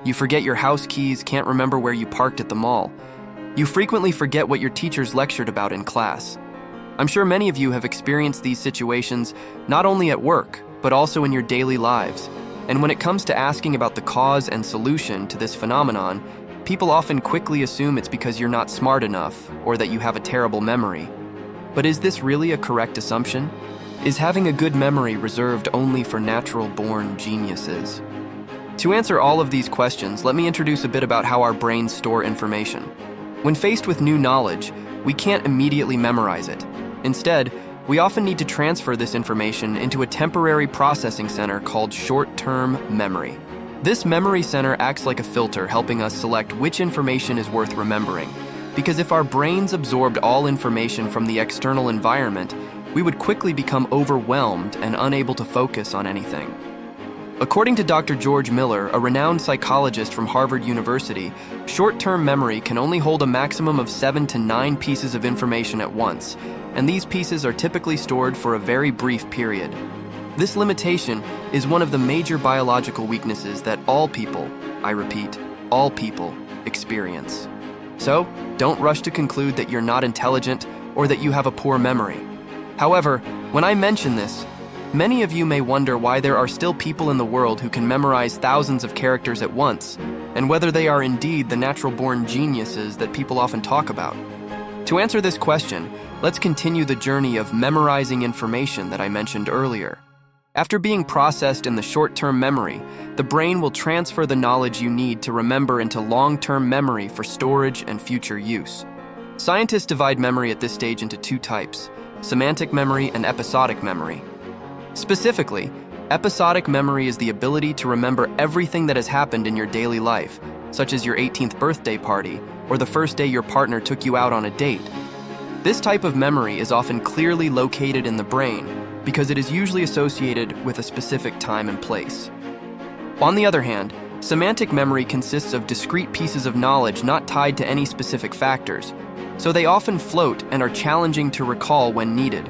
You forget your house keys, can't remember where you parked at the mall. You frequently forget what your teachers lectured about in class. I'm sure many of you have experienced these situations not only at work, but also in your daily lives. And when it comes to asking about the cause and solution to this phenomenon, people often quickly assume it's because you're not smart enough or that you have a terrible memory. But is this really a correct assumption? Is having a good memory reserved only for natural-born geniuses? To answer all of these questions, let me introduce a bit about how our brains store information. When faced with new knowledge, we can't immediately memorize it. Instead, we often need to transfer this information into a temporary processing center called short-term memory. This memory center acts like a filter, helping us select which information is worth remembering. Because if our brains absorbed all information from the external environment, we would quickly become overwhelmed and unable to focus on anything. According to Dr. George Miller, a renowned psychologist from Harvard University, short-term memory can only hold a maximum of 7 to 9 pieces of information at once, and these pieces are typically stored for a very brief period. This limitation is one of the major biological weaknesses that all people, I repeat, all people, experience. So, don't rush to conclude that you're not intelligent or that you have a poor memory. However, when I mention this, many of you may wonder why there are still people in the world who can memorize thousands of characters at once, and whether they are indeed the natural-born geniuses that people often talk about. To answer this question, let's continue the journey of memorizing information that I mentioned earlier. After being processed in the short-term memory, the brain will transfer the knowledge you need to remember into long-term memory for storage and future use. Scientists divide memory at this stage into 2 types: semantic memory and episodic memory. Specifically, episodic memory is the ability to remember everything that has happened in your daily life, such as your 18th birthday party or the first day your partner took you out on a date. This type of memory is often clearly located in the brain because it is usually associated with a specific time and place. On the other hand, semantic memory consists of discrete pieces of knowledge not tied to any specific factors, so they often float and are challenging to recall when needed.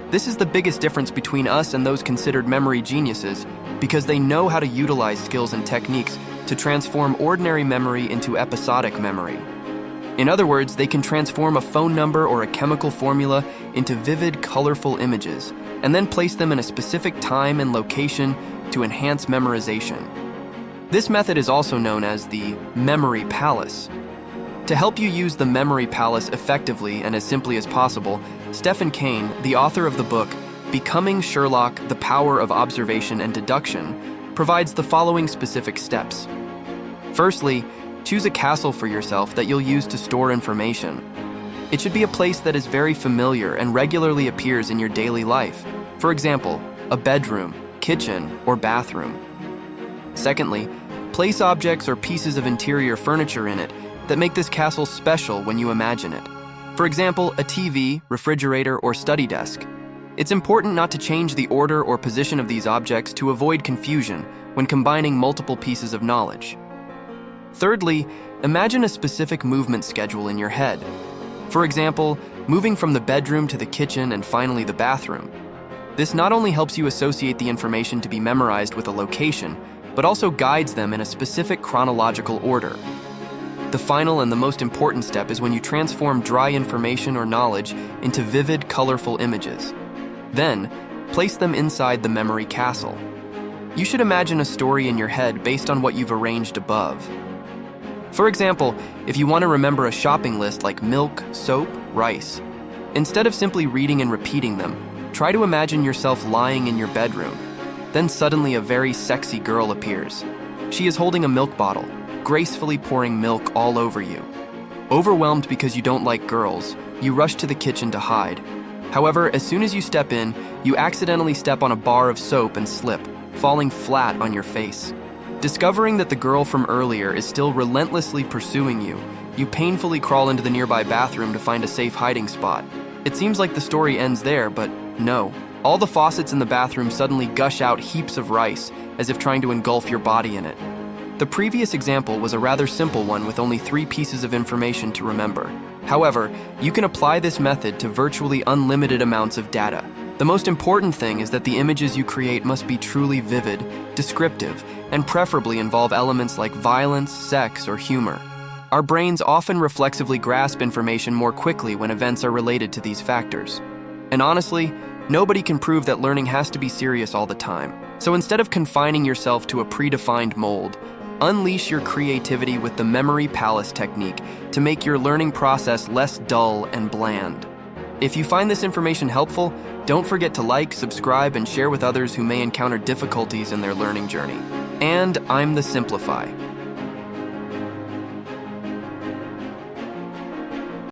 This is the biggest difference between us and those considered memory geniuses, because they know how to utilize skills and techniques to transform ordinary memory into episodic memory. In other words, they can transform a phone number or a chemical formula into vivid, colorful images, and then place them in a specific time and location to enhance memorization. This method is also known as the memory palace. To help you use the memory palace effectively and as simply as possible, Stephen Kane, the author of the book Becoming Sherlock: The Power of Observation and Deduction, provides the following specific steps. Firstly, choose a castle for yourself that you'll use to store information. It should be a place that is very familiar and regularly appears in your daily life. For example, a bedroom, kitchen, or bathroom. Secondly, place objects or pieces of interior furniture in it that make this castle special when you imagine it. For example, a TV, refrigerator, or study desk. It's important not to change the order or position of these objects to avoid confusion when combining multiple pieces of knowledge. Thirdly, imagine a specific movement schedule in your head. For example, moving from the bedroom to the kitchen and finally the bathroom. This not only helps you associate the information to be memorized with a location, but also guides them in a specific chronological order. The final and the most important step is when you transform dry information or knowledge into vivid, colorful images. Then, place them inside the memory castle. You should imagine a story in your head based on what you've arranged above. For example, if you want to remember a shopping list like milk, soap, rice, instead of simply reading and repeating them, try to imagine yourself lying in your bedroom. Then suddenly a very sexy girl appears. She is holding a milk bottle, gracefully pouring milk all over you. Overwhelmed because you don't like girls, you rush to the kitchen to hide. However, as soon as you step in, you accidentally step on a bar of soap and slip, falling flat on your face. Discovering that the girl from earlier is still relentlessly pursuing you, you painfully crawl into the nearby bathroom to find a safe hiding spot. It seems like the story ends there, but no. All the faucets in the bathroom suddenly gush out heaps of rice, as if trying to engulf your body in it. The previous example was a rather simple one with only 3 pieces of information to remember. However, you can apply this method to virtually unlimited amounts of data. The most important thing is that the images you create must be truly vivid, descriptive, and preferably involve elements like violence, sex, or humor. Our brains often reflexively grasp information more quickly when events are related to these factors. And honestly, nobody can prove that learning has to be serious all the time. So instead of confining yourself to a predefined mold, unleash your creativity with the memory palace technique to make your learning process less dull and bland. If you find this information helpful, don't forget to like, subscribe, and share with others who may encounter difficulties in their learning journey. And I'm the Simplify.